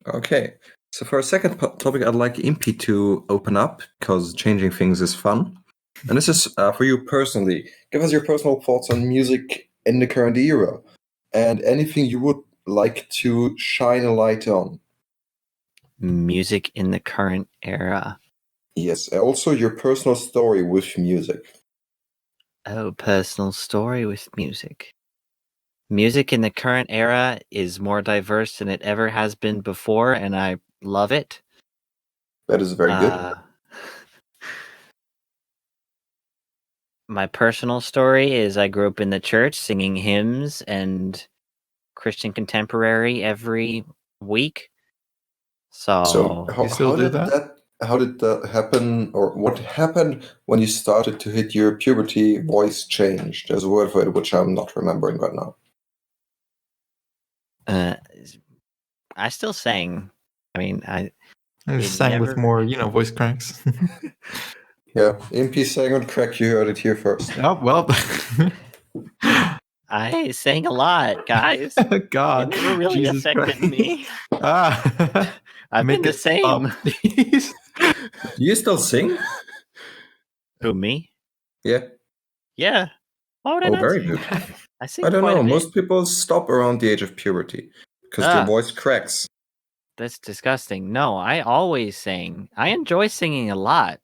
Okay. So for a second topic, I'd like Impy to open up because changing things is fun. And this is for you personally. Give us your personal thoughts on music in the current era and anything you would like to shine a light on. Music in the current era. Yes. Also, your personal story with music. Oh, personal story with music. Music in the current era is more diverse than it ever has been before, and I love it. That is very good. My personal story is I grew up in the church singing hymns and Christian contemporary every week. So how did that happen, or what happened when you started to hit your puberty? Voice changed. There's a word for it which I'm not remembering right now. I still sang. I mean, I sang with more, voice cracks. Yeah, Impy sang on crack. You heard it here first. Oh, well. I sang a lot, guys. God. It never really Jesus affected Christ. me. I've Make been the it same. stop, please. Do you still sing? Who, me? Yeah. Yeah. Why would I not Very sing? good. I sing I don't quite know. a bit. Most people stop around the age of puberty because their voice cracks. That's disgusting. No, I always sing. I enjoy singing a lot.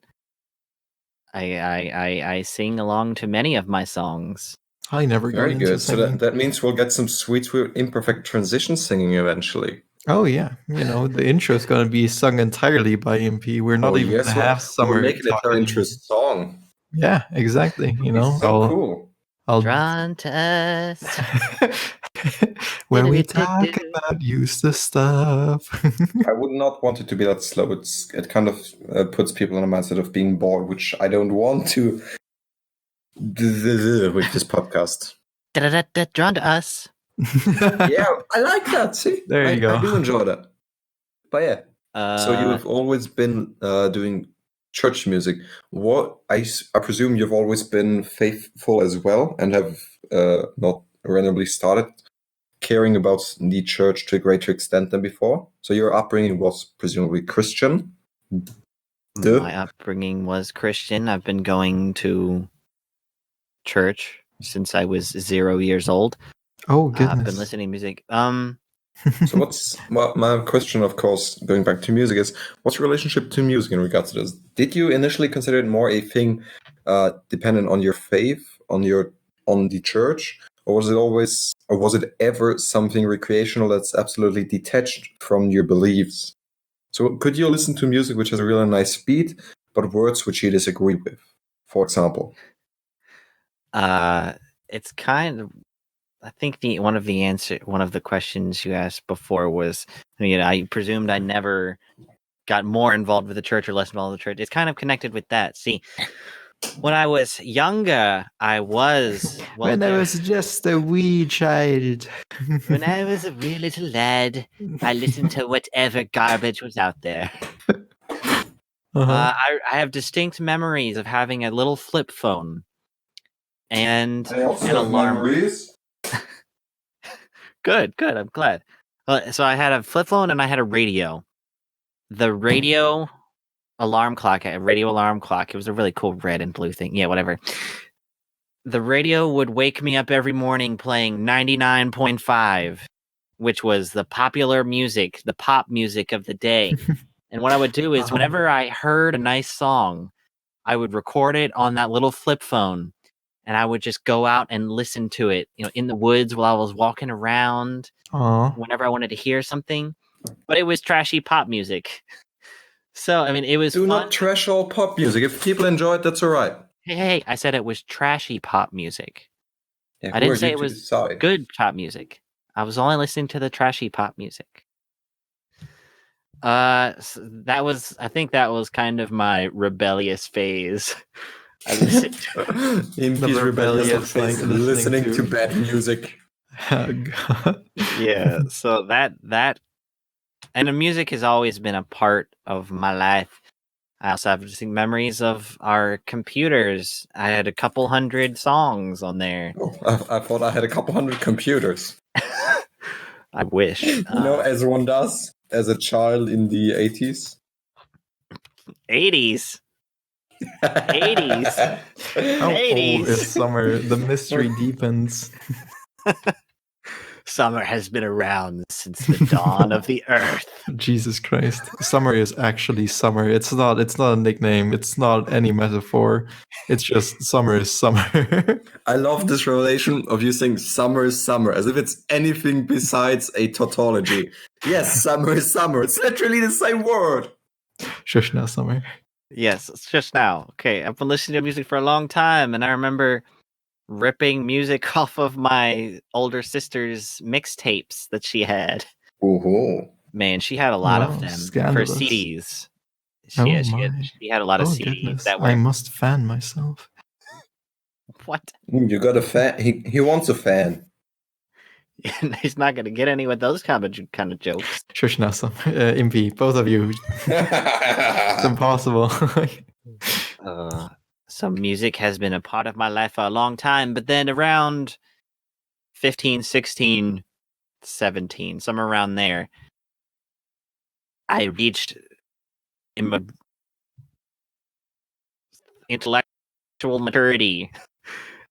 I sing along to many of my songs. I never got Very into good. singing. So that means we'll get some sweet imperfect transition singing eventually. Oh yeah, the intro is going to be sung entirely by MP. We're not even going to have summer. We're making it our intro song. Yeah, exactly. So cool. Drawn to us. When we talk about useless stuff. I would not want it to be that slow. It kind of puts people in a mindset of being bored, which I don't want to with this podcast. Drawn to us. Yeah, I like that. See, there you go. I do enjoy that. But yeah, so you have always been doing church music. What I presume you've always been faithful as well, and have not randomly started caring about the church to a greater extent than before. So your upbringing was presumably Christian. My upbringing was Christian. I've been going to church since I was 0 years old. Oh goodness! I've been listening to music. So what's my question, of course, going back to music, is what's your relationship to music in regards to this? Did you initially consider it more a thing dependent on your faith, on the church, or was it ever something recreational that's absolutely detached from your beliefs? So could you listen to music which has a really nice beat, but words which you disagree with, for example? It's kind of. I think one of the questions you asked before was, I presumed I never got more involved with the church or less involved with the church. It's kind of connected with that. See, when I was younger, I was... when I was just a wee child. When I was a wee little lad, I listened to whatever garbage was out there. I have distinct memories of having a little flip phone. And I also an have alarm. Memories. Good. I'm glad. So I had a flip phone and I had a radio. The radio alarm clock, it was a really cool red and blue thing. Yeah, whatever. The radio would wake me up every morning playing 99.5, which was the popular music, the pop music of the day. And what I would do is whenever I heard a nice song, I would record it on that little flip phone. And I would just go out and listen to it, in the woods while I was walking around. Whenever I wanted to hear something. But it was trashy pop music. So, I mean, it was Do fun. not trash all pop music. If people enjoy it, that's all right. Hey, I said it was trashy pop music. Yeah, I didn't say it was good pop music. I was only listening to the trashy pop music. So I think that was kind of my rebellious phase. I listened to rebellious phase, listening to bad music. Oh, God. Yeah, so that and the music has always been a part of my life. I also have distinct memories of our computers. I had a couple hundred songs on there. Oh, I thought I had a couple hundred computers. I wish. As one does. as a child in the 80s? 80s. 80s. How old 80s. is summer? The mystery deepens. Summer has been around since the dawn of the earth. Jesus Christ. Summer is actually summer. It's not a nickname. It's not any metaphor. It's just summer is summer. I love this revelation of using summer is summer as if it's anything besides a tautology. Yes, summer is summer. It's literally the same word. Shush now, summer. Yes, it's just now. Okay, I've been listening to music for a long time, and I remember ripping music off of my older sister's mixtapes that she had. Ooh. Man, she had a lot Wow, of them scandalous. for CDs. Oh She had a lot of Oh CDs goodness. that were I must fan myself. what? You got a fan. He wants a fan. He's not going to get any with those kind of jokes. Shush now, summer. Impy, both of you. It's impossible. So music has been a part of my life for a long time, but then around 15, 16, 17, somewhere around there, I reached intellectual maturity,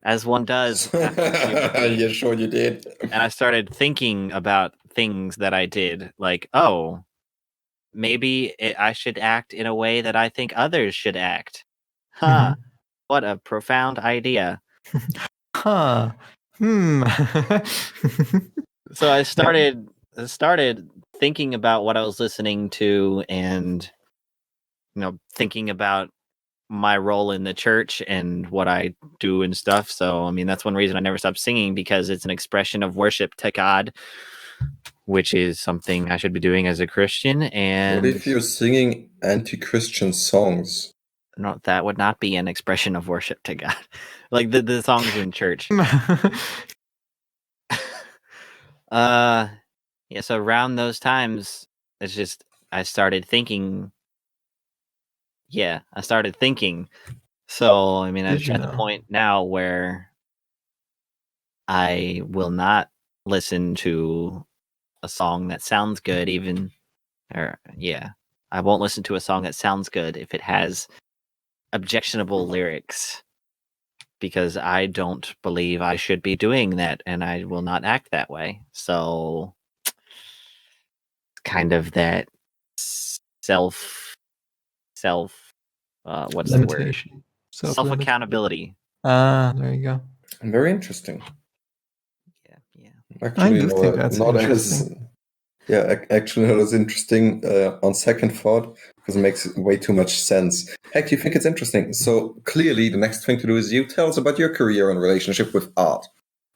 as one does. Yeah, sure you did. And I started thinking about things that I did, like, oh, maybe I should act in a way that I think others should act. Huh. What a profound idea. Huh. So I started thinking about what I was listening to and thinking about my role in the church and what I do and stuff. So I mean that's one reason I never stopped singing, because it's an expression of worship to God, which is something I should be doing as a Christian. And what if you're singing anti-Christian songs? No, that would not be an expression of worship to God. Like the songs in church. Yeah, so around those times, it's just I started thinking. Yeah, I started thinking. So, I mean, I'm at the point now where I will not listen to a song that sounds good, I won't listen to a song that sounds good if it has objectionable lyrics, because I don't believe I should be doing that, and I will not act that way. So, kind of that what's limitation. the word? Self accountability. There you go. Very interesting. Yeah. Actually, I do think that's interesting. Actually not as interesting on second thought, because it makes way too much sense. Heck, you think it's interesting. So clearly the next thing to do is you tell us about your career and relationship with art.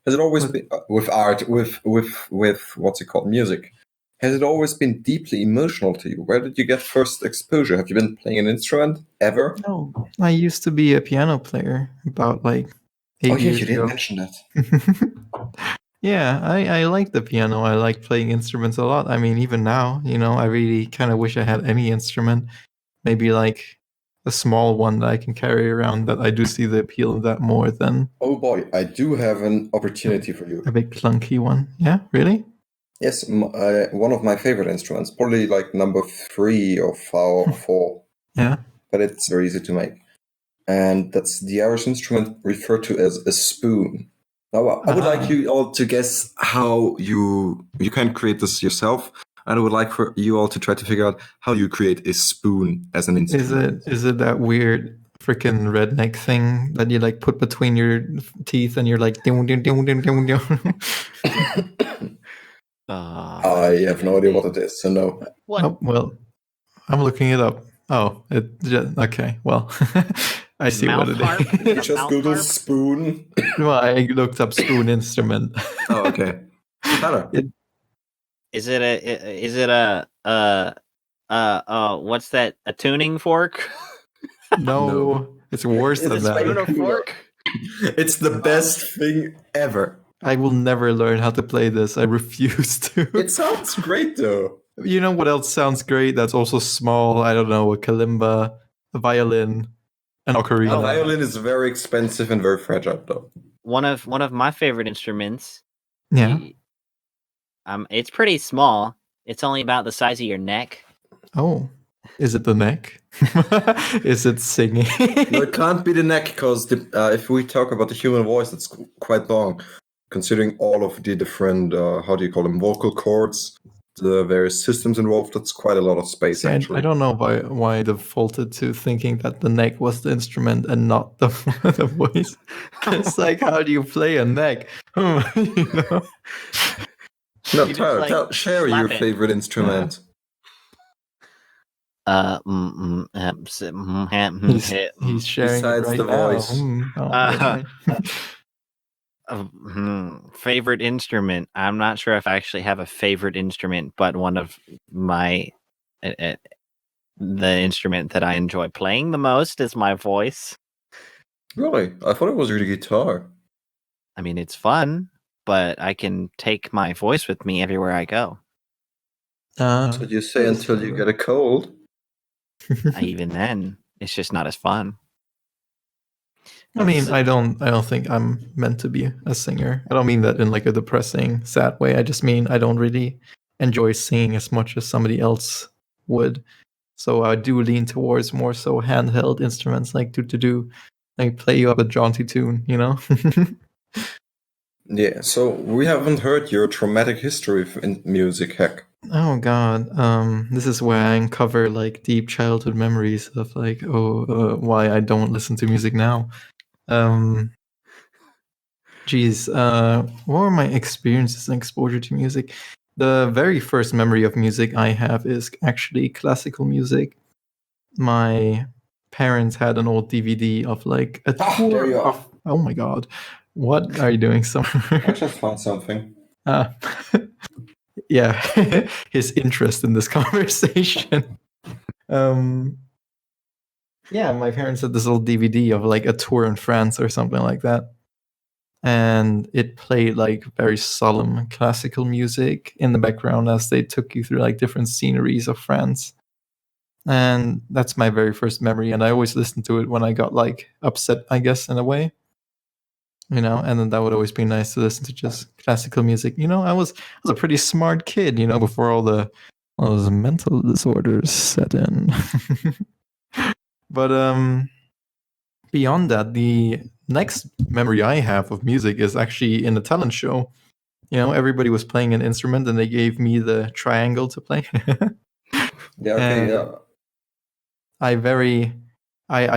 Has it always been with art, with what's it called, music? Has it always been deeply emotional to you? Where did you get first exposure? Have you been playing an instrument ever? No, I used to be a piano player about like 8 years ago. You didn't mention that. Yeah, I like the piano. I like playing instruments a lot. I mean, even now, I really kind of wish I had any instrument. Maybe like a small one that I can carry around, that I do see the appeal of that more than... Oh boy, I do have an opportunity for you. A big clunky one. Yeah, really? Yes, one of my favorite instruments, probably like number 3 or 4. Yeah. But it's very easy to make. And that's the Irish instrument referred to as a spoon. Now, I would like you all to guess how you can create this yourself. And I would like for you all to try to figure out how you create a spoon as an instrument. Is it that weird freaking redneck thing that you like put between your teeth and you're like... I have no idea what it is, so no. What? Oh, well, I'm looking it up. Oh, okay. Well, I see what it is. Just Google spoon. Well, I looked up spoon instrument. Oh, okay. Tyler. Is it what's that? A tuning fork? No, it's worse than that. Spoon or fork? It's the best thing ever. I will never learn how to play this. I refuse to. It sounds great, though. You know what else sounds great? That's also small. I don't know, a kalimba, a violin, an ocarina. A violin is very expensive and very fragile, though. One of my favorite instruments. Yeah. It's pretty small. It's only about the size of your neck. Oh, is it the neck? Is it singing? No, it can't be the neck because if we talk about the human voice, it's quite long, considering all of the different how do you call them, vocal cords, the various systems involved. That's quite a lot of space. See, actually. I don't know why I defaulted to thinking that the neck was the instrument and not the the voice. It's like, how do you play a neck? You know? No, You just, Tyler, like, share slap your it. favorite instrument. He's sharing Besides it right the now. voice. Favorite instrument. I'm not sure if I actually have a favorite instrument, but one of my the instrument that I enjoy playing the most is my voice. Really? I thought it was your guitar. I mean, it's fun, but I can take my voice with me everywhere I go. So you say until you get a cold. Even then, it's just not as fun. I mean, I don't think I'm meant to be a singer. I don't mean that in like a depressing, sad way. I just mean I don't really enjoy singing as much as somebody else would. So I do lean towards more so handheld instruments like do like play you up a jaunty tune, you know? Yeah, so we haven't heard your traumatic history in music, Heck. Oh God, this is where I uncover like deep childhood memories of like why I don't listen to music now. What were my experiences and exposure to music? The very first memory of music I have is actually classical music. My parents had an old DVD of like a tour there you are. of. Oh my God, what are you doing, Summer? I just found something. Yeah, his interest in this conversation. Yeah, my parents had this little DVD of like a tour in France or something like that. And it played like very solemn classical music in the background as they took you through like different sceneries of France. And that's my very first memory. And I always listened to it when I got like upset, I guess, in a way. You know, and then that would always be nice to listen to just classical music. You know, I was a pretty smart kid, you know, before all those mental disorders set in. But beyond that, the next memory I have of music is actually in a talent show. You know, everybody was playing an instrument and they gave me the triangle to play. Yeah, okay, yeah. I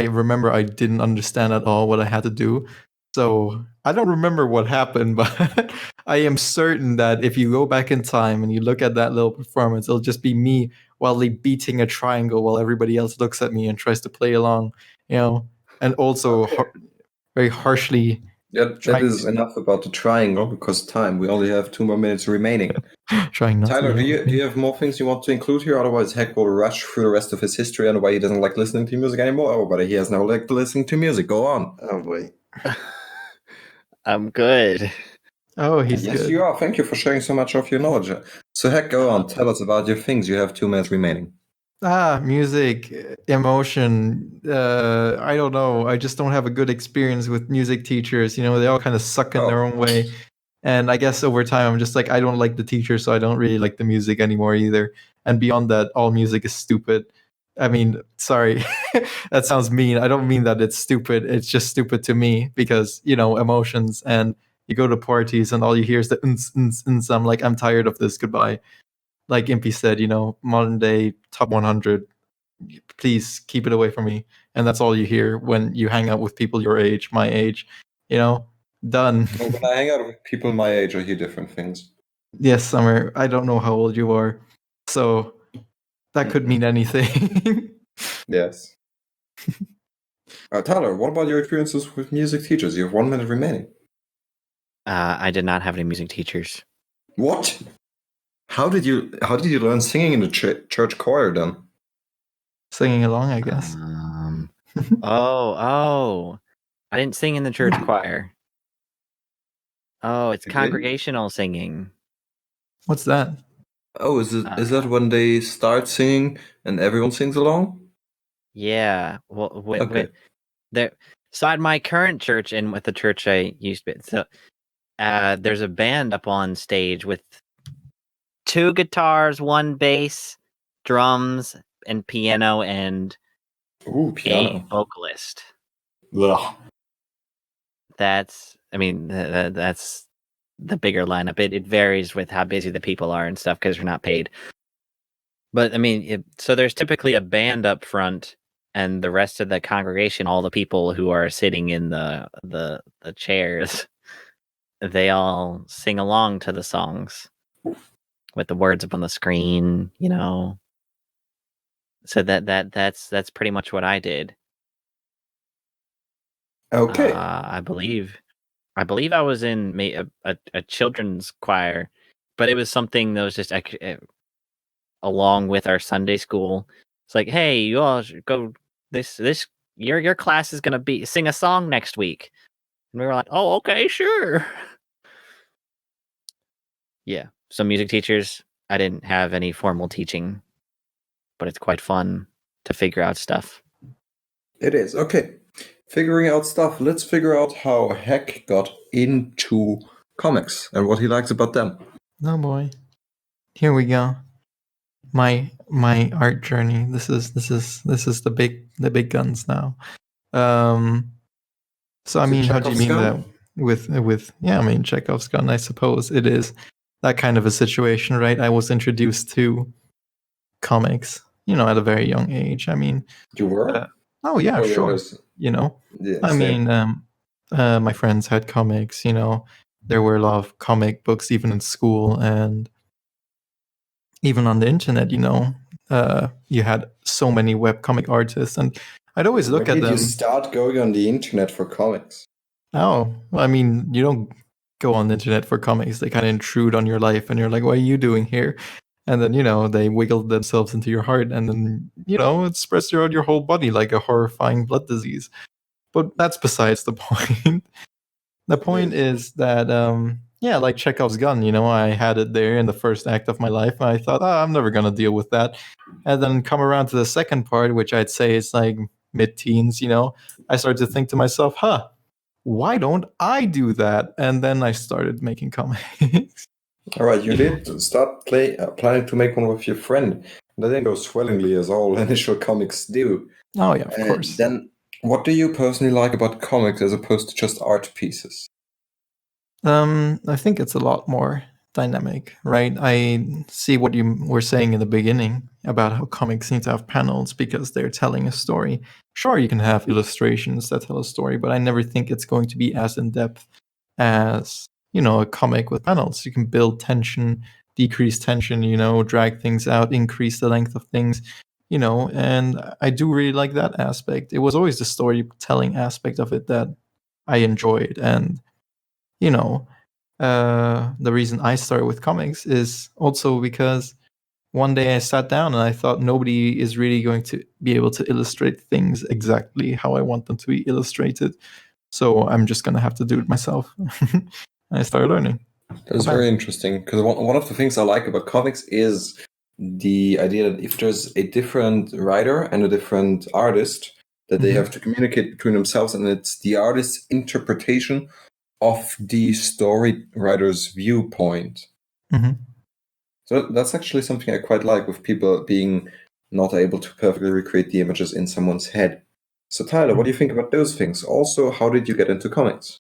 remember I didn't understand at all what I had to do. So I don't remember what happened, but I am certain that if you go back in time and you look at that little performance, it'll just be me wildly beating a triangle while everybody else looks at me and tries to play along, you know, and also very harshly. Yeah, that is enough about the triangle because time. We only have 2 more minutes remaining. Trying not Tyler, to do you have more things you want to include here? Otherwise, Heck will rush through the rest of his history on why he doesn't like listening to music anymore. Oh, but he has no like listening to music. Go on. Oh boy. I'm good. Oh, he's yes, good. you are. Thank you for sharing so much of your knowledge. So, Heck, go on. Tell us about your things. You have 2 minutes remaining. Music, emotion. I don't know. I just don't have a good experience with music teachers. You know, they all kind of suck in their own way. And I guess over time, I'm just like, I don't like the teacher, so I don't really like the music anymore either. And beyond that, all music is stupid. I mean, sorry, that sounds mean. I don't mean that it's stupid. It's just stupid to me because, you know, emotions, and you go to parties and all you hear is the uns, uns, uns. I'm like, I'm tired of this. Goodbye. Like Impy said, you know, modern day top 100, please keep it away from me. And that's all you hear when you hang out with people your age, my age, you know, done. Well, when I hang out with people my age, I hear different things. Yes, Summer, I don't know how old you are. So that could mean anything. Yes. Tyler, what about your experiences with music teachers? You have 1 minute remaining. I did not have any music teachers. What? How did you learn singing in the church choir then? Singing along, I guess. I didn't sing in the church choir. Oh, it's congregational singing. What's that? Oh, is that when they start singing and everyone sings along? Yeah. Well, Okay. so at my current church and with the church I used to, so there's a band up on stage with 2 guitars, 1 bass, drums, and piano, and Ooh, a piano. vocalist. Ugh. That's the bigger lineup. It varies with how busy the people are and stuff because you're not paid. But I mean, so there's typically a band up front, and the rest of the congregation, all the people who are sitting in the chairs, they all sing along to the songs with the words up on the screen, you know. So that's pretty much what I did. Okay. I believe I was in a children's choir, but it was something that was just along with our Sunday school. It's like, hey, you all should go. This your class is gonna sing a song next week, and we were like, oh, okay, sure. Yeah, some music teachers. I didn't have any formal teaching, but it's quite fun to figure out stuff. It is. Okay. Figuring out stuff. Let's figure out how Heck got into comics and what he likes about them. Oh boy. Here we go. My art journey. This is the big guns now. So I mean, how do you mean that with yeah, I mean Chekhov's gun, I suppose it is that kind of a situation, right? I was introduced to comics, at a very young age. I mean, you were? Oh yeah, sure. Yeah, I mean, my friends had comics. There were a lot of comic books even in school and even on the internet. You had so many webcomic artists, and I'd always look at them. When did you start going on the internet for comics? Oh, I mean, you don't go on the internet for comics. They kind of intrude on your life, and you're like, what are you doing here? And then, they wiggle themselves into your heart, and then, it spreads throughout your whole body like a horrifying blood disease. But that's besides the point. The point is that, like Chekhov's gun, I had it there in the first act of my life, and I thought, I'm never going to deal with that. And then come around to the second part, which I'd say is like mid-teens, I started to think to myself, why don't I do that? And then I started making comics. All right, you did start planning to make one with your friend. That didn't go swellingly as all initial comics do. Oh, yeah, of course. Then what do you personally like about comics as opposed to just art pieces? I think it's a lot more dynamic, right? I see what you were saying in the beginning about how comics need to have panels because they're telling a story. Sure, you can have illustrations that tell a story, but I never think it's going to be as in-depth as, a comic with panels. You can build tension, decrease tension, drag things out, increase the length of things, and I do really like that aspect. It was always the storytelling aspect of it that I enjoyed. And, the reason I started with comics is also because one day I sat down and I thought nobody is really going to be able to illustrate things exactly how I want them to be illustrated. So I'm just going to have to do it myself. And I started learning. That's very interesting because one of the things I like about comics is the idea that if there's a different writer and a different artist, that they have to communicate between themselves, and it's the artist's interpretation of the story writer's viewpoint. So that's actually something I quite like, with people being not able to perfectly recreate the images in someone's head. So Tyler, what do you think about those things? Also, how did you get into comics?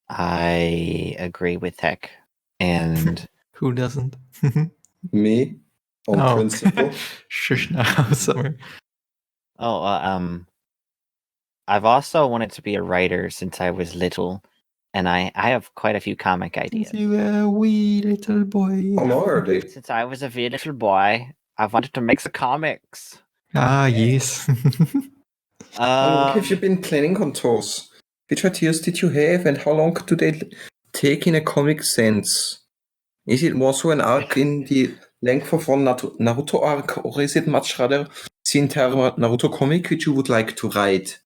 I agree with Heck. And who doesn't? Me? On principle? Shush now, Summer. I've also wanted to be a writer since I was little, and I have quite a few comic ideas. Since you were a wee little boy. How long are they? Since I was a wee little boy, I've wanted to make some comics. Ah, yes. How long have you been planning on those? Which ideas did you have, and how long do they take in a comic sense? Is it more so an arc in the length of one Naruto arc, or is it much rather the entire Naruto comic which you would like to write?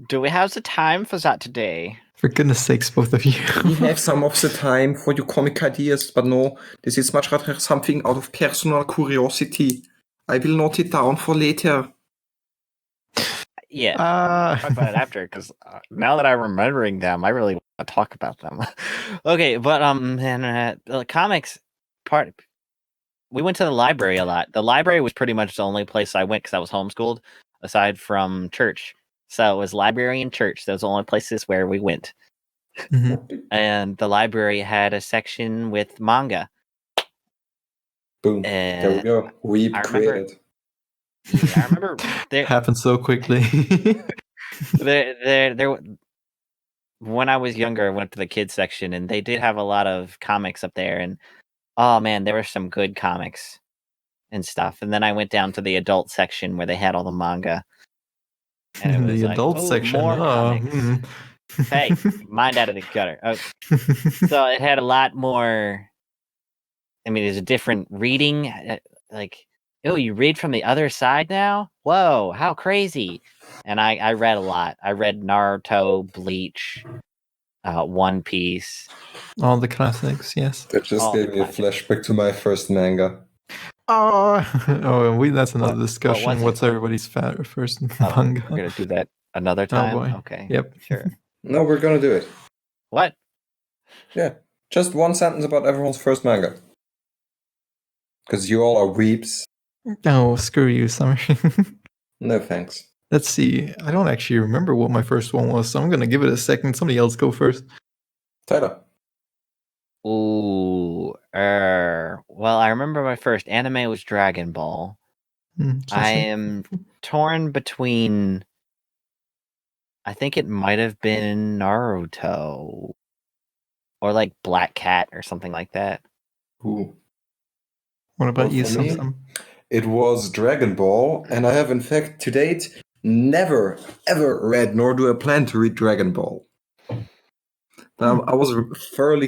Do we have the time for that today? For goodness sakes, both of you. We have some of the time for your comic ideas, but no, this is much rather something out of personal curiosity. I will note it down for later. Yeah, talk about it after, because now that I'm remembering them, I really want to talk about them. Okay, but and the comics part, we went to the library a lot. The library was pretty much the only place I went because I was homeschooled, aside from church. So it was library and church. Those were the only places where we went. Mhm. And the library had a section with manga. Boom. There we go. Weeb I remember- created. Yeah, I remember there. Happened so quickly. There. When I was younger, I went to the kids section, and they did have a lot of comics up there. And oh man, there were some good comics and stuff. And then I went down to the adult section where they had all the manga. And it was The like, adult "Oh, section. more Oh, comics." Hey, mind out of the gutter. So it had a lot more. I mean, there's a different reading. Like, oh, you read from the other side now? Whoa, how crazy! And I read a lot. I read Naruto, Bleach, One Piece. all the classics, yes. That just All gave the me a classics. flashback to my first manga. Oh, that's another discussion. was it? What's everybody's first Oh, manga? we're gonna do that another time. boy. Okay. Yep. Sure. No, we're gonna do it. What? Yeah. Just one sentence about everyone's first manga. Because you all are weeps. Oh, screw you, Summer. No thanks. Let's see. I don't actually remember what my first one was, so I'm gonna give it a second. Somebody else go first. Tyler. Ooh. Well, I remember my first anime was Dragon Ball. I am torn between. I think it might have been Naruto, or like Black Cat or something like that. Ooh. What about Well, you, for me, Sam? It was Dragon Ball, and I have in fact to date never ever read nor do I plan to read Dragon Ball. I was thoroughly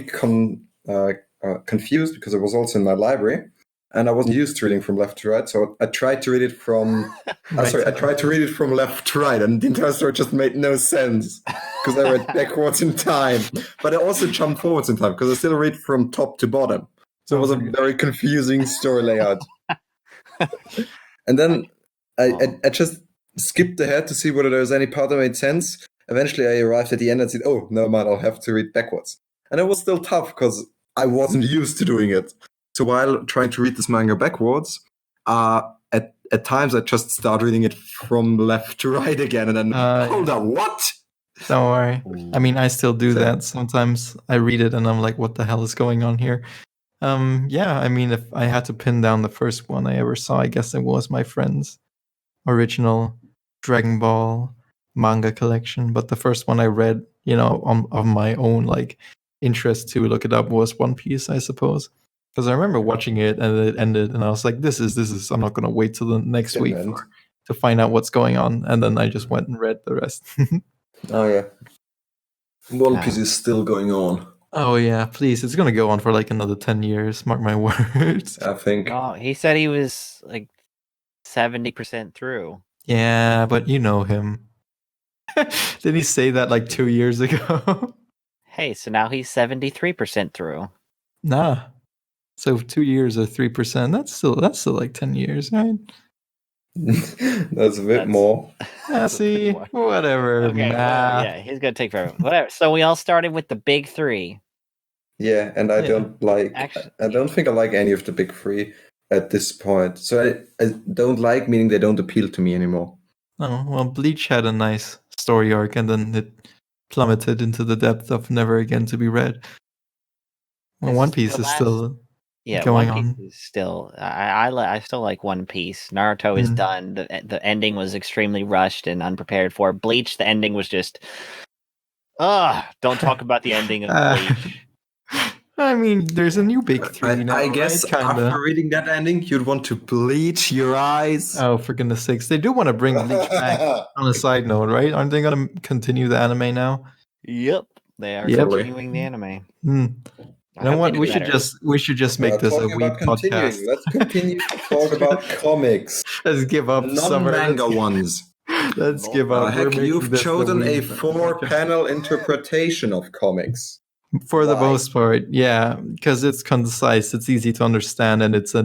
confused because it was also in my library, and I wasn't used to reading from left to right. So I tried to read it from. I tried to read it from left to right, and the entire story just made no sense because I read backwards in time, but I also jumped forwards in time because I still read from top to bottom. So it was a very confusing story layout. And then I just skipped ahead to see whether there was any part that made sense. Eventually, I arrived at the end and said, "Oh, never mind, I'll have to read backwards." And it was still tough because I wasn't used to doing it. So while trying to read this manga backwards, at times I just start reading it from left to right again, and then hold on, what? Don't worry. I mean, I still do So- that. Sometimes I read it and I'm like, what the hell is going on here? Yeah, I mean, if I had to pin down the first one I ever saw, I guess it was my friend's original Dragon Ball manga collection. But the first one I read, of my own like interest to look it up was One Piece, I suppose. Because I remember watching it and it ended, and I was like, "This is. I'm not gonna wait till the next week to find out what's going on." And then I just went and read the rest. Oh yeah, One Piece is still going on. Oh yeah, please! It's gonna go on for like another 10 years. Mark my words. I think. No, he said he was like 70% through. Yeah, but you know him. Did he say that like 2 years ago? Hey, so now he's 73% through. Nah. So 2 years or 3%. That's still like 10 years, right? That's a bit more. See, whatever. Okay, well, yeah, he's gonna take forever. Whatever. So we all started with the big three. Yeah, and I don't like. I don't think I like any of the big three at this point. So I don't like, meaning they don't appeal to me anymore. Oh well, Bleach had a nice story arc, and then it plummeted into the depth of never again to be read. Well, One Piece is still going One Piece is still. I still like One Piece. Naruto is done. The ending was extremely rushed and unprepared for. Bleach, the ending was just. Don't talk about the ending of Bleach. I mean, there's a new big three now. I guess right? after reading that ending, you'd want to bleach your eyes. Oh, for goodness sakes. They do want to bring Bleach back on a side note, right? Aren't they going to continue the anime now? Yep. They are continuing the anime. You know what? We should just make this a weeb podcast. Let's continue to talk about comics. Let's give up non-manga ones. Let's give up. Heck, you've chosen a 4-panel interpretation of comics. For the most part, yeah, because it's concise, it's easy to understand, and it's a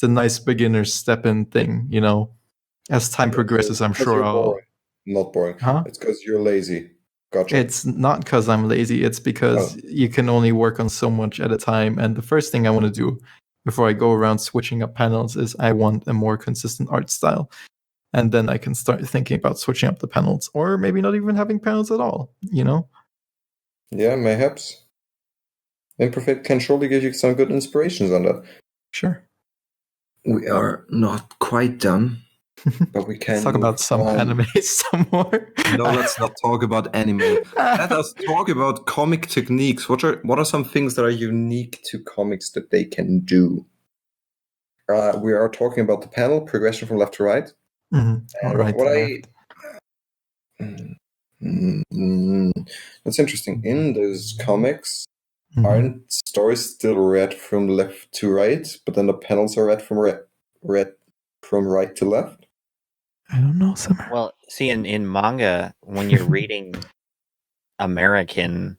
nice beginner step-in thing. As time progresses, I'm sure Not boring. Huh? It's because you're lazy. Gotcha. It's not because I'm lazy. It's because you can only work on so much at a time. And the first thing I want to do before I go around switching up panels is I want a more consistent art style. And then I can start thinking about switching up the panels, or maybe not even having panels at all, you know? Yeah, mayhaps. Imperfect can surely give you some good inspirations on that. Sure. We are not quite done, but we can Let's talk about some anime some more. No, let's not talk about anime. Let us talk about comic techniques. What are some things that are unique to comics that they can do? We are talking about the panel progression from left to right. Mm-hmm. Right to left. That's interesting. In those comics, Mm-hmm. aren't stories still read from left to right, but then the panels are read from right to left? I don't know, Summer. Well, see, in manga, when you're reading American,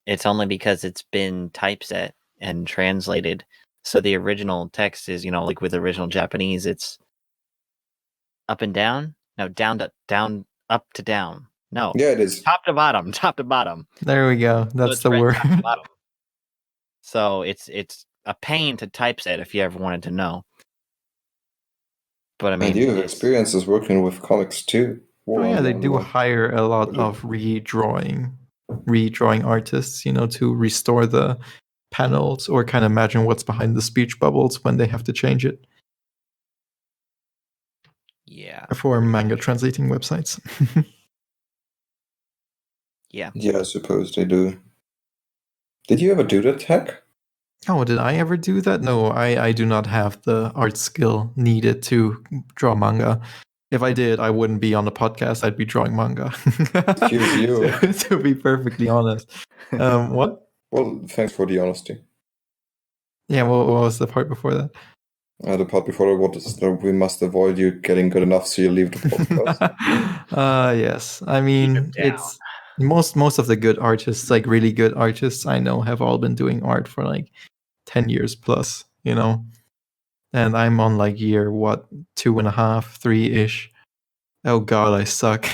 it's only because it's been typeset and translated. So the original text is, like with original Japanese, it's up and down. No, down to down, up to down. No. Yeah, it is. Top to bottom, top to bottom. There we go. That's So the word. top to bottom. So it's a pain to typeset if you ever wanted to know. But I mean, and you have experiences working with comics too. Oh yeah, they do hire a lot of redrawing artists, to restore the panels or kind of imagine what's behind the speech bubbles when they have to change it. Yeah. For manga translating websites. Yeah. Yeah, I suppose they do. Did you ever do that, Tech? Oh, did I ever do that? No, I do not have the art skill needed to draw manga. If I did, I wouldn't be on the podcast. I'd be drawing manga. Excuse you. to be perfectly honest. What? Well, thanks for the honesty. Yeah, what was the part before that? The part before that, we must avoid you getting good enough so you leave the podcast. Yes. I mean, it's most of the good artists, like really good artists I know, have all been doing art for like 10 years plus, and I'm on like year 2.5, 3-ish. Oh god, I suck.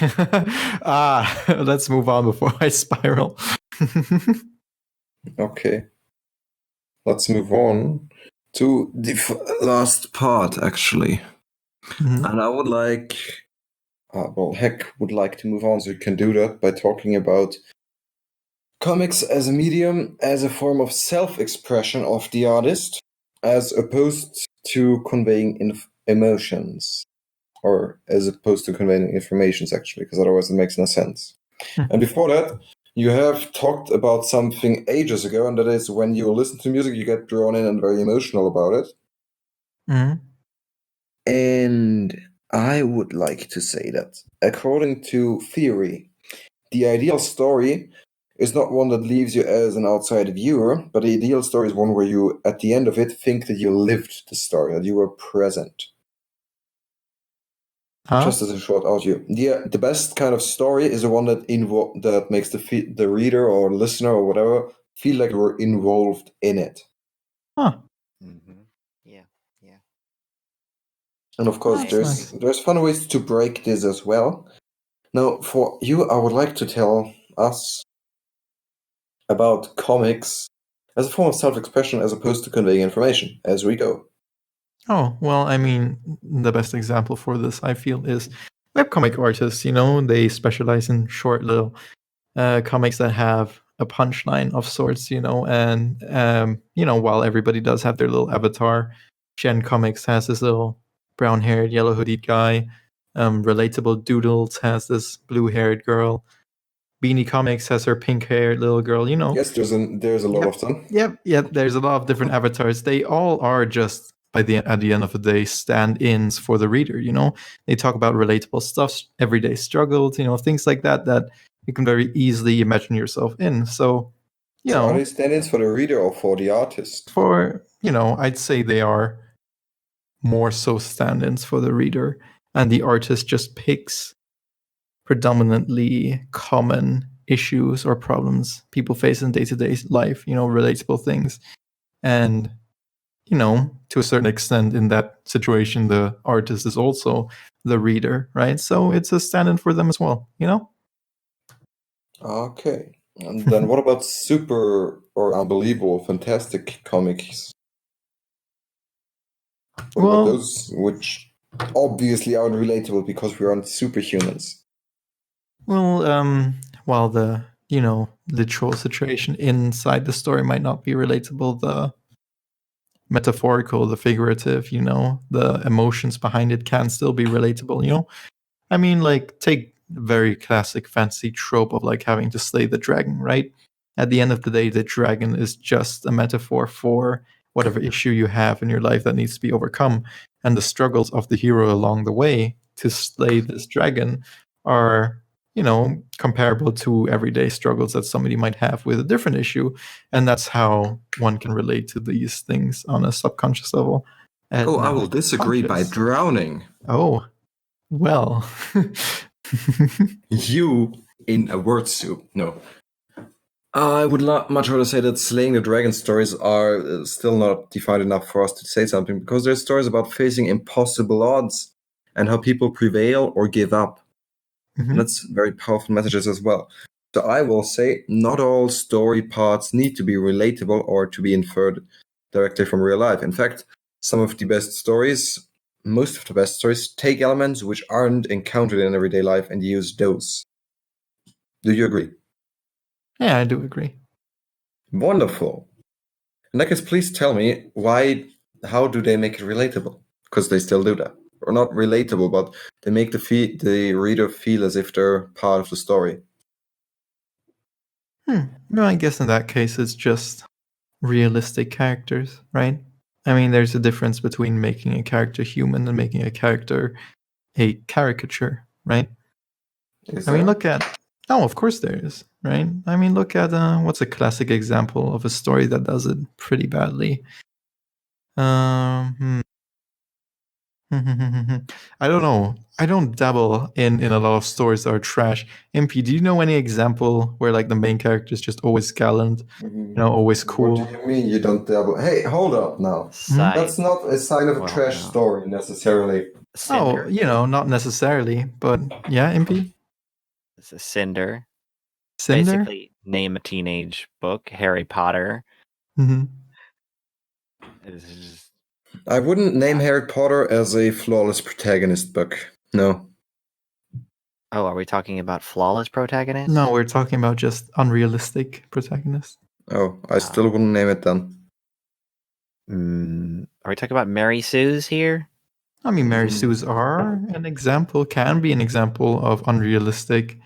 Let's move on before I spiral. Okay, let's move on to the last part, actually. Mm-hmm. And I would like, Heck would like to move on, so you can do that by talking about comics as a medium, as a form of self-expression of the artist, as opposed to conveying emotions, or as opposed to conveying informations, actually, because otherwise it makes no sense. And before that, you have talked about something ages ago, and that is when you listen to music, you get drawn in and very emotional about it. Mm-hmm. And I would like to say that, according to theory, the ideal story is not one that leaves you as an outside viewer, but the ideal story is one where you, at the end of it, think that you lived the story, that you were present. Just as a short audio. The best kind of story is the one that makes the reader or listener or whatever feel like we're involved in it. Huh. Mm-hmm. Yeah. And of course, there's fun ways to break this as well. Now, for you, I would like to tell us about comics as a form of self-expression as opposed to conveying information as we go. Oh, well, I mean, the best example for this, I feel, is webcomic artists. They specialize in short little comics that have a punchline of sorts, and, while everybody does have their little avatar, Gen Comics has this little brown-haired, yellow-hoodied guy. Relatable Doodles has this blue-haired girl. Beanie Comics has her pink-haired little girl, Yes, there's a lot of them. Yep, there's a lot of different avatars. They all are just, at the end of the day, stand-ins for the reader, They talk about relatable stuff, everyday struggles, things like that you can very easily imagine yourself in. So, are they stand-ins for the reader or for the artist? I'd say they are more so stand-ins for the reader, and the artist just picks predominantly common issues or problems people face in day-to-day life, relatable things. And to a certain extent, in that situation, the artist is also the reader, right? So it's a stand-in for them as well, Okay. And then what about super or unbelievable, fantastic comics? What about those which obviously aren't relatable because we aren't superhumans? Well, while the literal situation inside the story might not be relatable, the metaphorical, the figurative, the emotions behind it can still be relatable. I mean, like, take very classic fantasy trope of like having to slay the dragon, right? At the end of the day, the dragon is just a metaphor for whatever issue you have in your life that needs to be overcome, and the struggles of the hero along the way to slay this dragon are comparable to everyday struggles that somebody might have with a different issue. And that's how one can relate to these things on a subconscious level. I will disagree by drowning. Oh, well. You in a word soup. No. I would much rather say that slaying the dragon stories are still not defined enough for us to say something, because there's stories about facing impossible odds and how people prevail or give up. Mm-hmm. And that's very powerful messages as well. So I will say not all story parts need to be relatable or to be inferred directly from real life. In fact, most of the best stories take elements which aren't encountered in everyday life and use those. Do you agree? Yeah, I do agree. Wonderful. In that case, please tell me how do they make it relatable? Because they still do that. Or not relatable, but they make the reader feel as if they're part of the story. No, I guess in that case it's just realistic characters, right? I mean, there's a difference between making a character human and making a character a caricature, right? I mean, look at... Oh, of course there is, right? I mean, look at what's a classic example of a story that does it pretty badly? I don't know. I don't dabble in a lot of stories that are trash. MP, do you know any example where like the main character is just always gallant, always cool? What do you mean you don't dabble? Hey, hold up now. That's not a sign of a trash story necessarily. Cinder. Oh, not necessarily, but yeah, MP. It's a Cinder. Cinder? Basically, name a teenage book. Harry Potter. Mm-hmm. I wouldn't name Harry Potter as a flawless protagonist book. No. Oh, are we talking about flawless protagonist? No, we're talking about just unrealistic protagonist. Oh, I still wouldn't name it then. Are we talking about Mary Sue's here? I mean, Mary Sue's are can be an example of unrealistic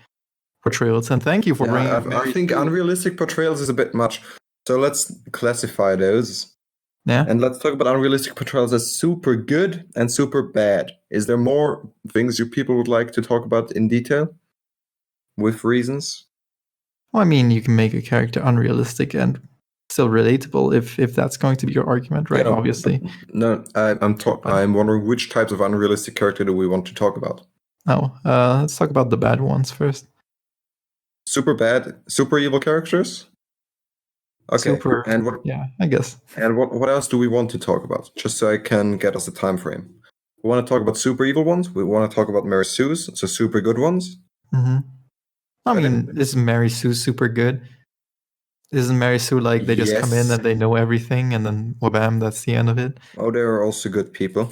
portrayals. And thank you for bringing up Mary I think Sue. Unrealistic portrayals is a bit much. So let's classify those. Yeah. And let's talk about unrealistic portrayals as super good and super bad. Is there more things you people would like to talk about in detail? With reasons? Well, I mean, you can make a character unrealistic and still relatable if that's going to be your argument, right? Obviously. No, I'm wondering which types of unrealistic character do we want to talk about? Oh, let's talk about the bad ones first. Super bad, super evil characters? Okay. And what? Yeah, I guess. And what else do we want to talk about? Just so I can get us a time frame. We want to talk about super evil ones. We want to talk about Mary Sue's, so super good ones. Mm-hmm. I mean, isn't Mary Sue super good? Isn't Mary Sue like they just come in and they know everything and then whabam, that's the end of it? Oh, there are also good people.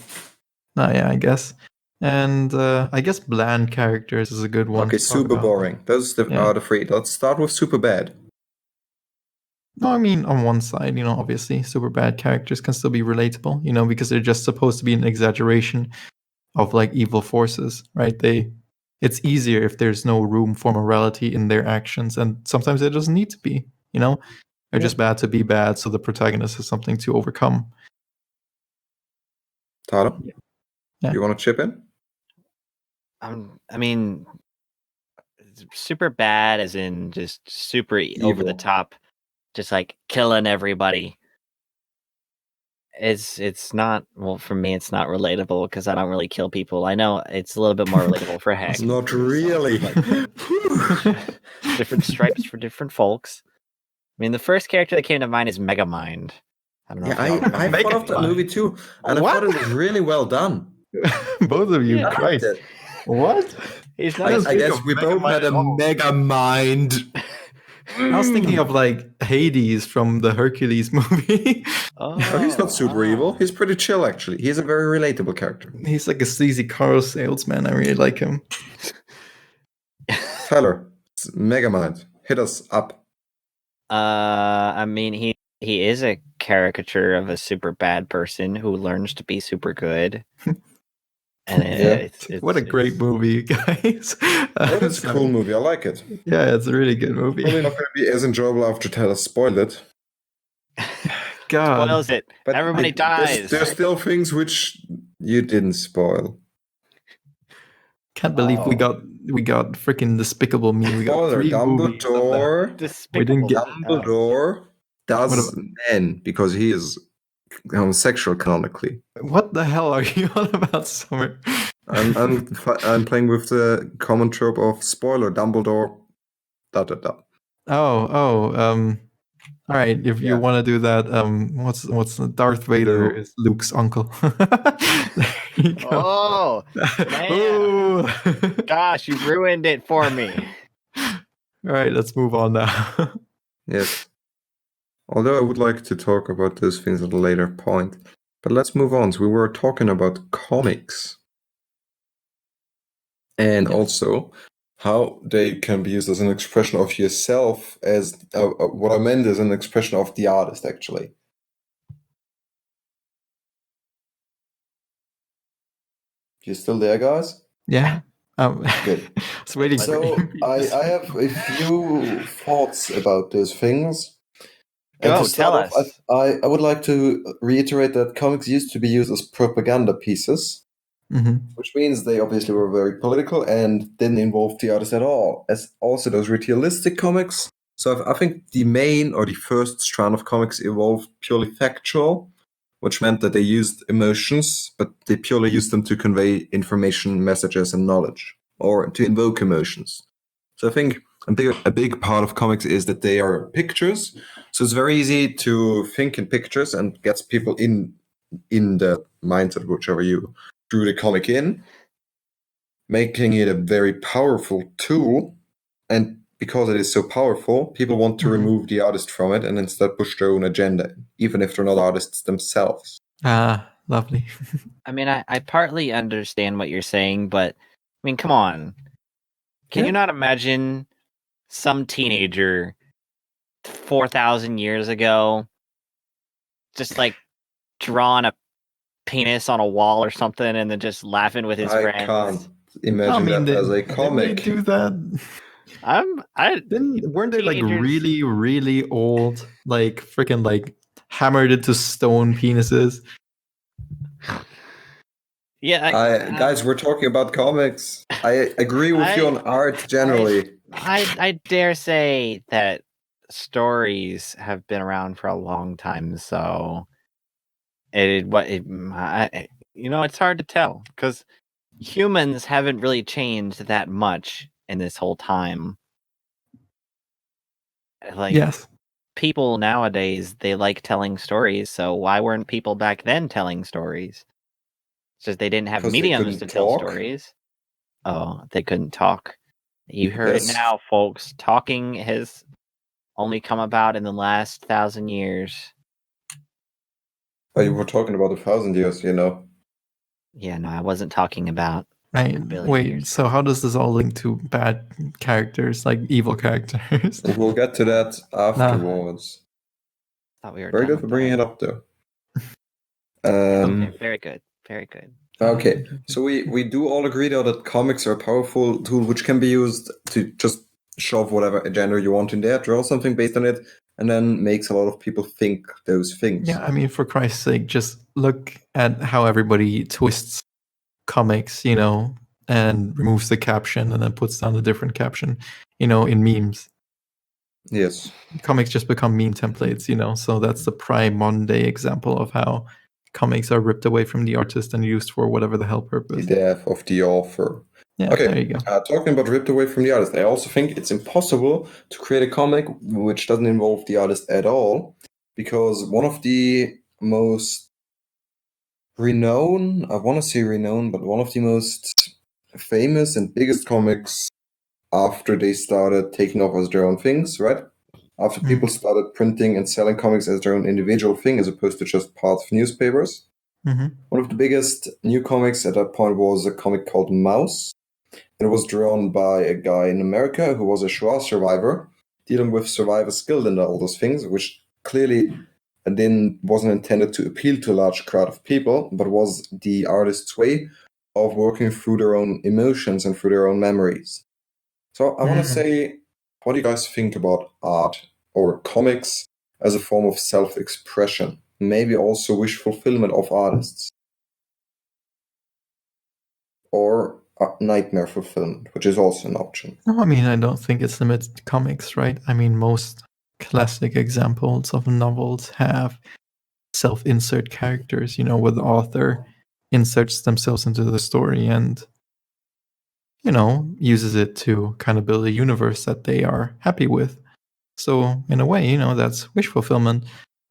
Oh, yeah, I guess. And I guess bland characters is a good one. Okay, super boring. Those are the three. Let's start with super bad. No, I mean, on one side, obviously, super bad characters can still be relatable, because they're just supposed to be an exaggeration of like evil forces, right? It's easier if there's no room for morality in their actions, and sometimes it doesn't need to be, They're just bad to be bad, so the protagonist has something to overcome. Tara, you want to chip in? I mean, super bad as in just super evil. Over the top, just like killing everybody. It's not, well, for me it's not relatable because I don't really kill people. I know it's a little bit more relatable for Heck. Not really. Different stripes for different folks. I mean, the first character that came to mind is Megamind. I don't know. Yeah, if y'all I remember. thought of that movie too, and I thought it was really well done. Both of you, Yeah. Christ. It. What? He's I not. was I thinking guess of we both had a Megamind. mega mind. I was thinking of like Hades from the Hercules movie. Oh, he's not super evil. He's pretty chill, actually. He's a very relatable character. He's like a sleazy car salesman. I really like him. Tyler, Megamind, hit us up. I mean, he is a caricature of a super bad person who learns to be super good. And What a great movie, guys. It's a cool movie. I like it. Yeah, it's a really good movie. Probably not going to be as enjoyable after Tyler spoiled it. God. spoils it. But Everybody dies. There's still things which you didn't spoil. Can't believe we got freaking Despicable Me. We got Spoiler, 3 movies of that. Dumbledore. We didn't get Dumbledore does men because he is homosexual canonically. What the hell are you on about, Summer? I'm playing with the common trope of spoiler. Dumbledore. ... All right. If you want to do that, what's Darth Vader is Luke's uncle. There you go. Oh, man. Oh. Gosh, you ruined it for me. All right, let's move on now. Yes. Although I would like to talk about those things at a later point. But let's move on. So we were talking about comics. And also how they can be used as an expression of yourself, as what I meant is an expression of the artist, actually. You still there, guys? Yeah. Good. So I have a few thoughts about those things. Go, tell us. I would like to reiterate that comics used to be used as propaganda pieces. Mm-hmm. Which means they obviously were very political and didn't involve the artist at all. As also those realistic comics. So I think the main or the first strand of comics evolved purely factual, which meant that they used emotions, but they purely used them to convey information, messages, and knowledge, or to invoke emotions. So I think a big part of comics is that they are pictures. So it's very easy to think in pictures and gets people in the mindset, whichever you drew the comic in, making it a very powerful tool. And because it is so powerful, people want to remove the artist from it and instead push their own agenda, even if they're not artists themselves. Ah, lovely. I mean, I partly understand what you're saying, but I mean, come on. Can you not imagine some teenager 4,000 years ago just like drawing a penis on a wall or something and then just laughing with his friends? I can't imagine that as a comic. Didn't they do that? Weren't they like really, really old, like freaking like hammered into stone penises? Yeah, guys, we're talking about comics. I agree with you on art generally. I dare say that stories have been around for a long time, so it's hard to tell because humans haven't really changed that much in this whole time. Like, yes, people nowadays, they like telling stories, so why weren't people back then telling stories? It's just they didn't have mediums to tell stories. Oh, they couldn't talk. You heard it now, folks. Talking has only come about in the last 1,000 years. But you were talking about 1,000 years, you know. Yeah, no, I wasn't talking about. Wait, years. So how does this all link to bad characters, like evil characters? We'll get to that afterwards. Thought we were very good for bringing it up, though. Okay, very good. Very good. Okay, so we do all agree, though, that comics are a powerful tool which can be used to just shove whatever agenda you want in there, draw something based on it, and then makes a lot of people think those things. Yeah, I mean, for Christ's sake, just look at how everybody twists comics, and removes the caption and then puts down a different caption, in memes. Yes. Comics just become meme templates, so that's the prime modern day example of how comics are ripped away from the artist and used for whatever the hell purpose. The death of the author. Yeah, okay. There you go. Talking about ripped away from the artist, I also think it's impossible to create a comic which doesn't involve the artist at all, because one of the most renowned, I want to say renowned, but one of the most famous and biggest comics after they started taking off as their own things, right? After people started printing and selling comics as their own individual thing as opposed to just part of newspapers. One of the biggest new comics at that point was a comic called Mouse. It was drawn by a guy in America who was a Shoah survivor, dealing with survivor's guilt and all those things, which clearly wasn't intended to appeal to a large crowd of people, but was the artist's way of working through their own emotions and through their own memories. So I want to say, what do you guys think about art or comics as a form of self-expression? Maybe also wish fulfillment of artists. Or nightmare fulfillment, which is also an option. No, I mean, I don't think it's limited to comics, right? I mean, most classic examples of novels have self-insert characters, where the author inserts themselves into the story and, uses it to kind of build a universe that they are happy with. So, in a way, that's wish fulfillment.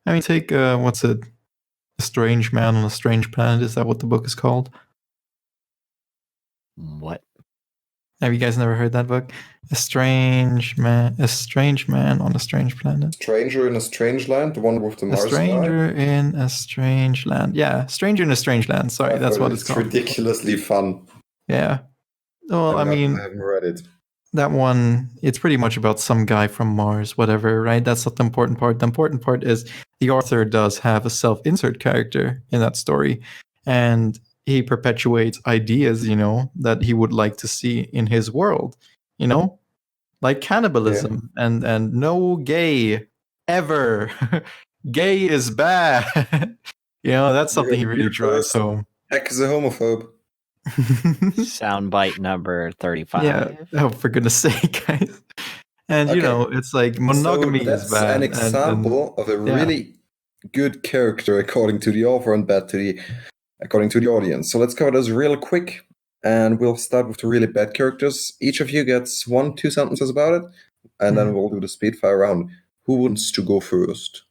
I mean, take, what's it? A Strange Man on a Strange Planet. Is that what the book is called? What? Have you guys never heard that book? A Strange Man on a Strange Planet. Stranger in a Strange Land, the one with the Mars guy? A Stranger in a Strange Land. Yeah, Stranger in a Strange Land. Sorry, that's what it's called. It's ridiculously fun. Yeah. Well, I haven't read it. That one, it's pretty much about some guy from Mars, whatever, right? That's not the important part. The important part is the author does have a self-insert character in that story, and he perpetuates ideas, that he would like to see in his world, like cannibalism and no gay ever. Gay is bad. That's something he really drives home. Heck is a homophobe. Soundbite number 35. Yeah. Oh, for goodness sake, guys. And it's like monogamy is bad. That's an example of a really good character according to the author and bad according to the audience. So let's cover those real quick, and we'll start with the really bad characters. Each of you gets 1-2 sentences about it, and then we'll do the speed fire round. Who wants to go first?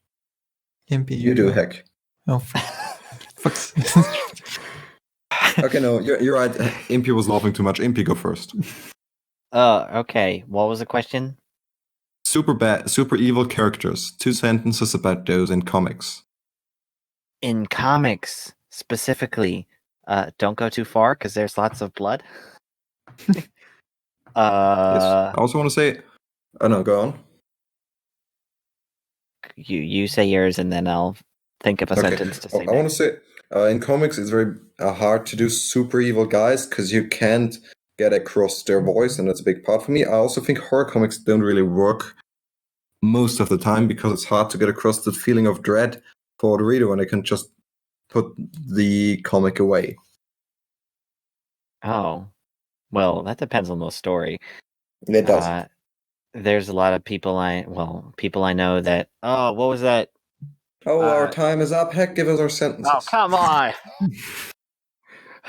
Impy, you do, Heck. Oh, Okay, no, you're right. Impy was laughing too much. Impy, go first. Okay. What was the question? Super bad, super evil characters. 2 sentences about those in comics. In comics, specifically, don't go too far because there's lots of blood. Yes. I also want to say, oh no, go on. You say yours, and then I'll think of a sentence to say. I want to say, in comics, it's very hard to do super evil guys because you can't get across their voice, and that's a big part for me. I also think horror comics don't really work most of the time because it's hard to get across the feeling of dread for the reader when they can just put the comic away. Oh, well, that depends on the story. It does. There's a lot of people I know that. Oh, what was that? Oh, our time is up. Heck, give us our sentences. Oh, come on.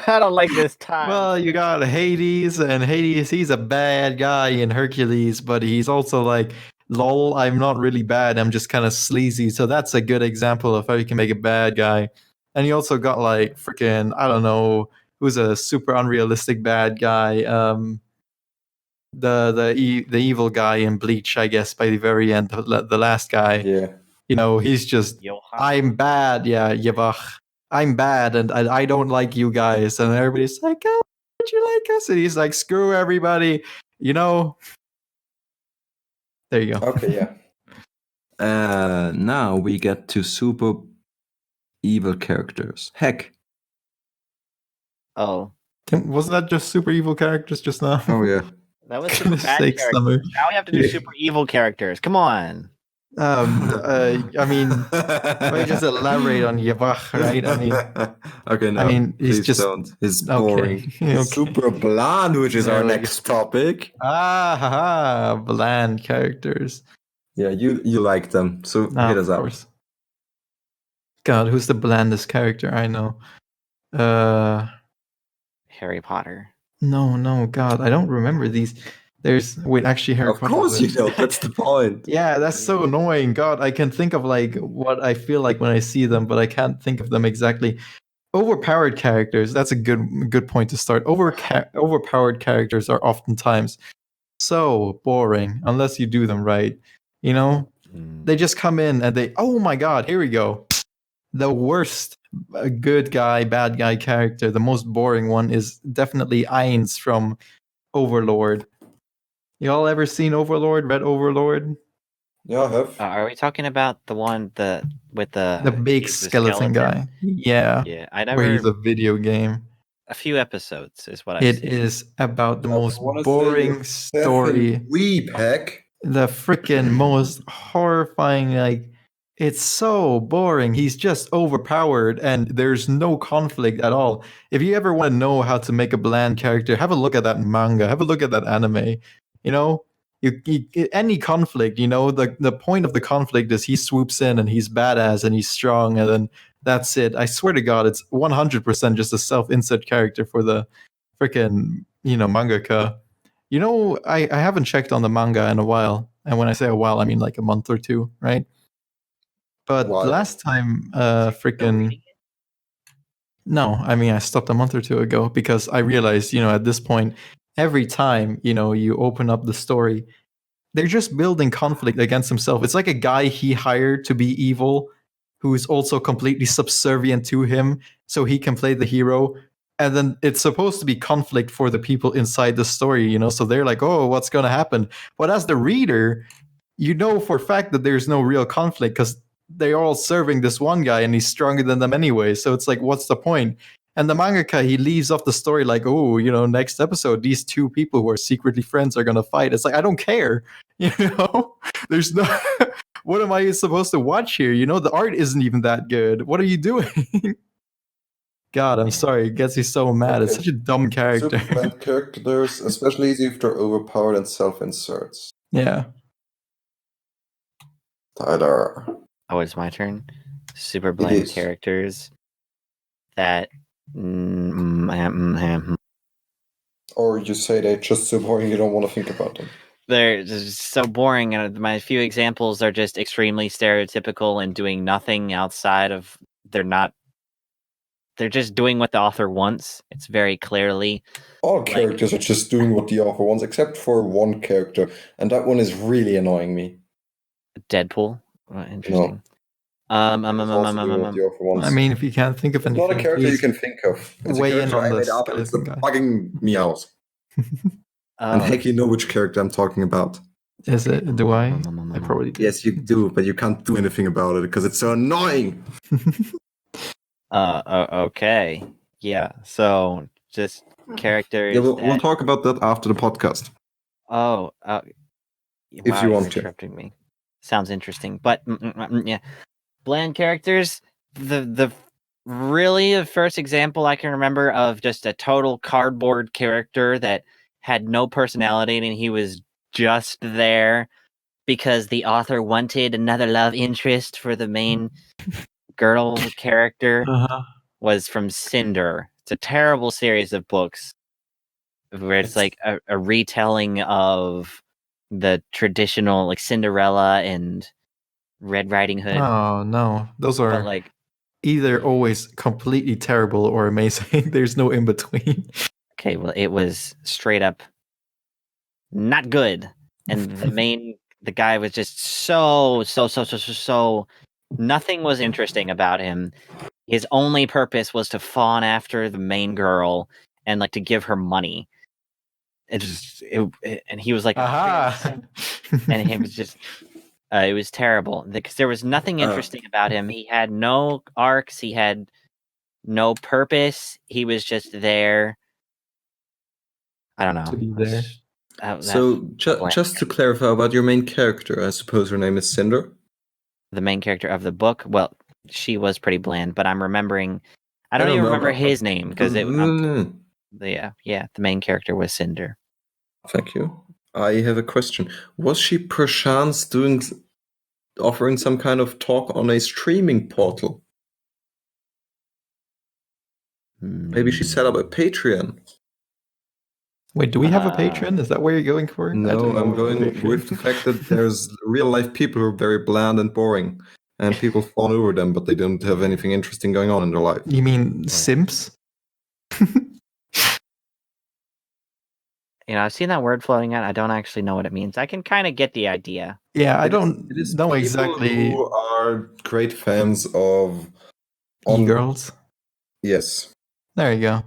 I don't like this time. Well, you got Hades, and Hades, he's a bad guy in Hercules, but he's also like, lol, I'm not really bad, I'm just kind of sleazy. So that's a good example of how you can make a bad guy. And you also got like freaking, I don't know, who's a super unrealistic bad guy. The evil guy in Bleach, I guess, by the very end, the last guy. Yeah. He's just, I'm bad. Yeah, Yevach. I'm bad, and I don't like you guys. And everybody's like, oh, don't you like us? And he's like, screw everybody. There you go. Okay, yeah. Now we get to super evil characters. Heck. Oh. Wasn't that just super evil characters just now? Oh, yeah. That was super bad characters. Now we have to do super evil characters. Come on. I mean, let me just elaborate on Yevach, right? I mean, okay, no, I mean, he's just don't. It's boring. Okay. Super bland, which is our next topic. Bland characters. Yeah, you like them, so hit us up. Course. God, who's the blandest character I know? Harry Potter. No, God, I don't remember these. Actually, Harry Of Potter. course, you know. That's the point. Yeah, that's so annoying. God, I can think of like what I feel like when I see them, but I can't think of them exactly. Overpowered characters. That's a good point to start. Overpowered characters are oftentimes so boring unless you do them right. You know, they just come in and oh my God, here we go. The worst good guy, bad guy character, the most boring one is definitely Ainz from Overlord. Y'all ever seen Overlord? Red Overlord? Yeah, I have. Are we talking about the one with The big he's the skeleton guy. Yeah. Yeah, I Where he's never. a video game. A few episodes is what I've It seen. is about the I most wanna say boring you're story. Weep, heck. The freaking most horrifying, like, it's so boring. He's just overpowered and there's no conflict at all. If you ever want to know how to make a bland character, have a look at that manga, have a look at that anime. You know, any conflict, you know, the point of the conflict is he swoops in and he's badass and he's strong, and then that's it. I swear to God, it's 100% just a self-insert character for the freaking, mangaka. I haven't checked on the manga in a while. And when I say a while, I mean like a month or two, right? But Why? last time, Still reading it? no, I mean, I stopped a month or two ago because I realized, at this point, every time, you open up the story, they're just building conflict against himself. It's like a guy he hired to be evil who's also completely subservient to him so he can play the hero. And then it's supposed to be conflict for the people inside the story, so they're like, oh, what's going to happen? But as the reader, you know for a fact that there's no real conflict because they're all serving this one guy and he's stronger than them anyway. So it's like, what's the point? And the mangaka, he leaves off the story like, oh, next episode, these two people who are secretly friends are going to fight. It's like, I don't care. There's no, what am I supposed to watch here? The art isn't even that good. What are you doing? God, I'm sorry. It gets me so mad. It's such a dumb character. Super bland characters, especially if they're overpowered and self-inserts. Yeah. Tyler. Oh, it's my turn. Super bland characters that. Or you say they're just so boring you don't want to think about them. They're just so boring, and my few examples are just extremely stereotypical and doing nothing outside of. They're just doing what the author wants. It's very clearly. All characters are just doing what the author wants, except for one character, and that one is really annoying me. Deadpool. Interesting. No. I mean, if you can't think of anything, it's not a character you can think of. It's a character I made up, and it's bugging me out. And heck, you know which character I'm talking about. Is it? Do I? I probably do. Yes, you do, but you can't do anything about it because it's so annoying. Okay. Yeah. So just characters. Yeah, we'll talk about that after the podcast. Oh. If you want to. Interrupting me. Sounds interesting, but yeah. Bland characters. The first example I can remember of just a total cardboard character that had no personality and he was just there because the author wanted another love interest for the main girl character was from Cinder. It's a terrible series of books where it's like a retelling of the traditional like Cinderella and Red Riding Hood. Oh no, those are either always completely terrible or amazing. There's no in between. Okay, well, it was straight up not good, and the guy was just so. Nothing was interesting about him. His only purpose was to fawn after the main girl and like to give her money. And he was like, and he was just. It was terrible because there was nothing interesting about him. He had no arcs. He had no purpose. He was just there. I don't know. To be there. So just to clarify about your main character, I suppose her name is Cinder? The main character of the book? Well, she was pretty bland, but I'm remembering... I don't even remember his name because the main character was Cinder. Thank you. I have a question. Was she perchance offering some kind of talk on a streaming portal? Maybe she set up a Patreon. Wait, do we have a patron? Is that where you're going for? I No, don't know I'm what a going patron- with the fact that there's real life people who are very bland and boring, and people fawn over them, but they don't have anything interesting going on in their life. You mean simps? I've seen that word floating out. I don't actually know what it means. I can kind of get the idea. Yeah, I It don't is know people exactly. who are great fans of E-girls. Yes. There you go.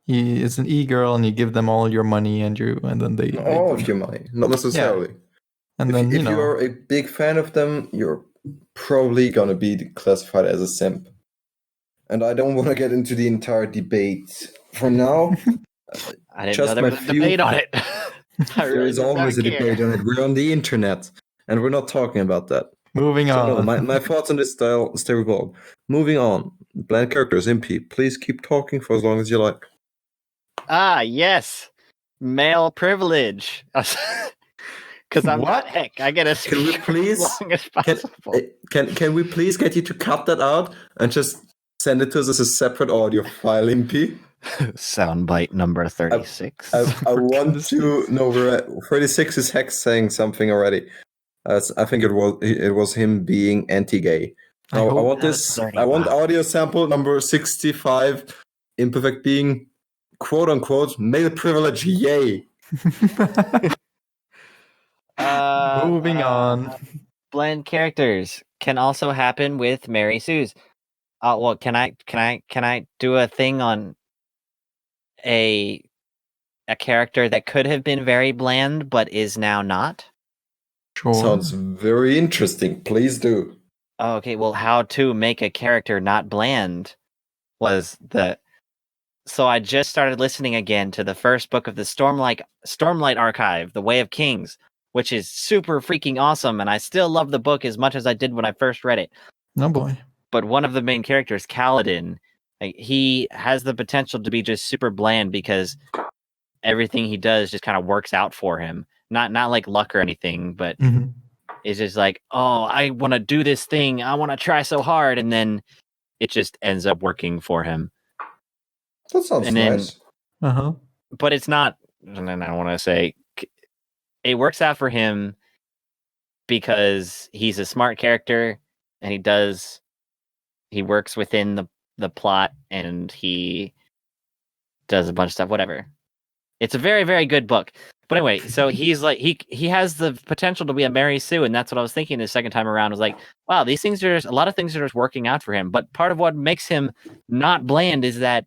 It's an e-girl, and you give them all your money, and then they All don't. of your money, not necessarily. And if then if you are a big fan of them, you're probably gonna be classified as a simp. And I don't want to get into the entire debate for now. I didn't Just know there my was a few- debate on it. I There really is did not always a care. debate on it. We're on the internet, and we're not talking about that. moving So no, on. my thoughts on this style stay revolved. Moving on. Bland characters, MP. Please keep talking for as long as you like. Ah, yes. Male privilege. Because I'm not What? Heck. I get to Can we speak please- as long as Can, possible. can we please get you to cut that out and just send it to us as a separate audio file, MP? Soundbite number 36. I For want goodness to sakes. know. 36 is Hex saying something already. I think it was him being anti-gay. I Now, I hope want that this. was 30. I want Wow. audio sample number 65. Imperfect being quote unquote male privilege. Yay! Moving on. Blend characters can also happen with Mary Sue's. Well, can I do a thing on a character that could have been very bland but is now not? Sure. Sounds very interesting. Please do. Oh, okay, well, how to make a character not bland was the. So I just started listening again to the first book of the Stormlight Archive, The Way of Kings, which is super freaking awesome, and I still love the book as much as I did when I first read it. Oh boy. But one of the main characters, Kaladin, he has the potential to be just super bland because everything he does just kind of works out for him. Not like luck or anything, but Mhm. it's just like, oh, I want to do this thing. I want to try so hard. And then it just ends up working for him. That sounds And then- nice. Uh-huh. But it's not, and then I want to say, it works out for him because he's a smart character and he works within the plot and he does a bunch of stuff, whatever. It's a very, very good book. But anyway, so he's like, he has the potential to be a Mary Sue, and that's what I was thinking the second time around. Was like, wow, these things are a lot of things are just working out for him. But part of what makes him not bland is that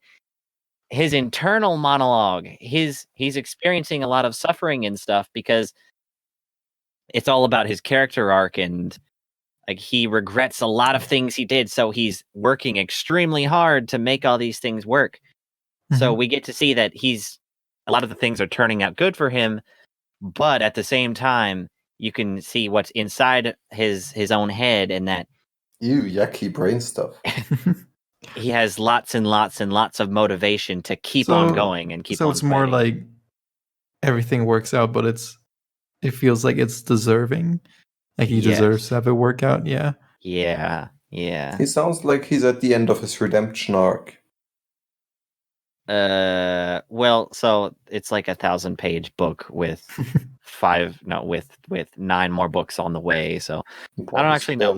his internal monologue, he's experiencing a lot of suffering and stuff because it's all about his character arc, and like he regrets a lot of things he did, so he's working extremely hard to make all these things work. So we get to see that a lot of the things are turning out good for him, but at the same time, you can see what's inside his own head, and that Ew, yucky brain stuff. he has lots and lots and lots of motivation to keep on going and keep on. So it's more fighting. like everything works out, but it feels like it's deserving. Like he deserves to have it work out. Yeah. Yeah. He sounds like he's at the end of his redemption arc. Well, so it's like 1,000-page book with with 9 more books on the way. So I don't actually know.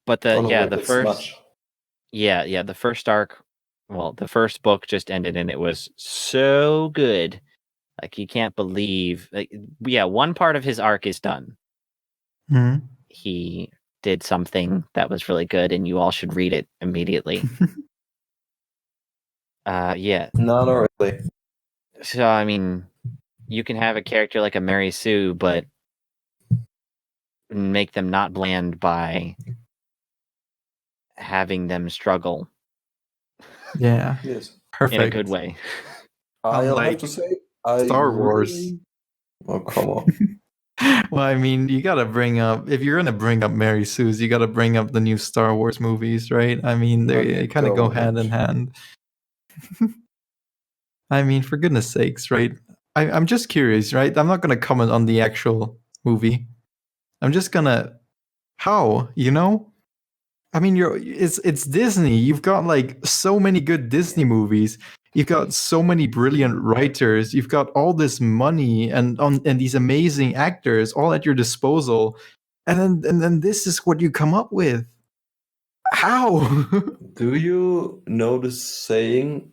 But the first, the first arc, well, the first book just ended and it was so good. Like you can't believe, one part of his arc is done. Mhm. He did something that was really good, and you all should read it immediately. Yeah. No, not really. So I mean, you can have a character like a Mary Sue, but make them not bland by having them struggle. Yeah. Yes. Perfect. In a good way. I'll have to say, Star Wars. Oh, come on. Well, I mean, you gotta bring up, if you're gonna bring up Mary Sue's, you gotta bring up the new Star Wars movies, right? I mean, they kind of go hand in hand. I mean, for goodness sakes, right? I'm just curious, right? I'm not gonna comment on the actual movie. I'm just gonna, how, you know? I mean, it's Disney. You've got like so many good Disney movies. You've got so many brilliant writers. You've got all this money and these amazing actors all at your disposal, and then this is what you come up with. How? Do you know the saying,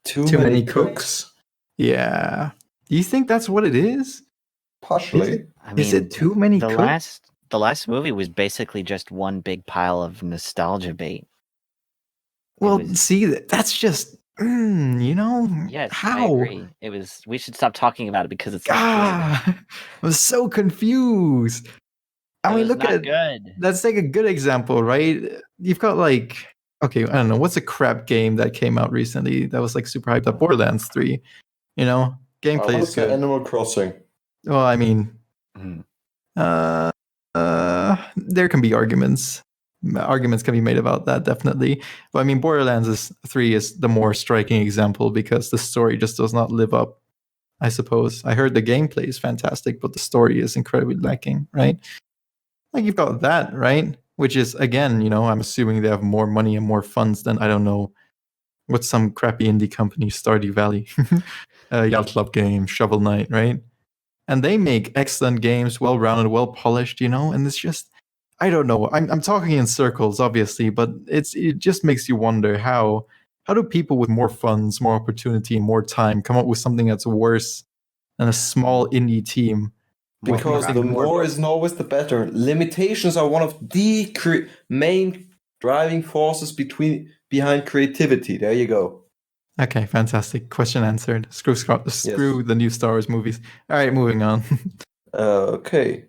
too Too many many cooks? Yeah. Do you think that's what it is? Partially. I mean, Is it too many the cooks? last movie was basically just one big pile of nostalgia bait. Well, was- see, that's just, Yes, how? I agree. It was. We should stop talking about it because it's not good. Ah, I'm so confused. I It mean, was look not at good. let's take a good example, right? You've got like, okay, I don't know, what's a crap game that came out recently that was like super hyped up? Borderlands 3. Gameplay I would is say good. Animal Crossing. Well, I mean, Mhm. there can be arguments. Arguments can be made about that, definitely. But I mean, Borderlands 3 is the more striking example because the story just does not live up, I suppose. I heard the gameplay is fantastic, but the story is incredibly lacking, right? Like you've got that, right? Which is, again, I'm assuming they have more money and more funds than, I don't know, what's some crappy indie company, Stardew Valley, Yacht Club Games, Shovel Knight, right? And they make excellent games, well-rounded, well-polished, and it's just, I don't know. I'm talking in circles, obviously, but it just makes you wonder how do people with more funds, more opportunity, and more time come up with something that's worse than a small indie team? More Because crap. the more isn't always the better. Limitations are one of the main driving forces behind creativity. There you go. Okay, fantastic. Question answered. Screw the new Star Wars movies. All right, moving on. Okay.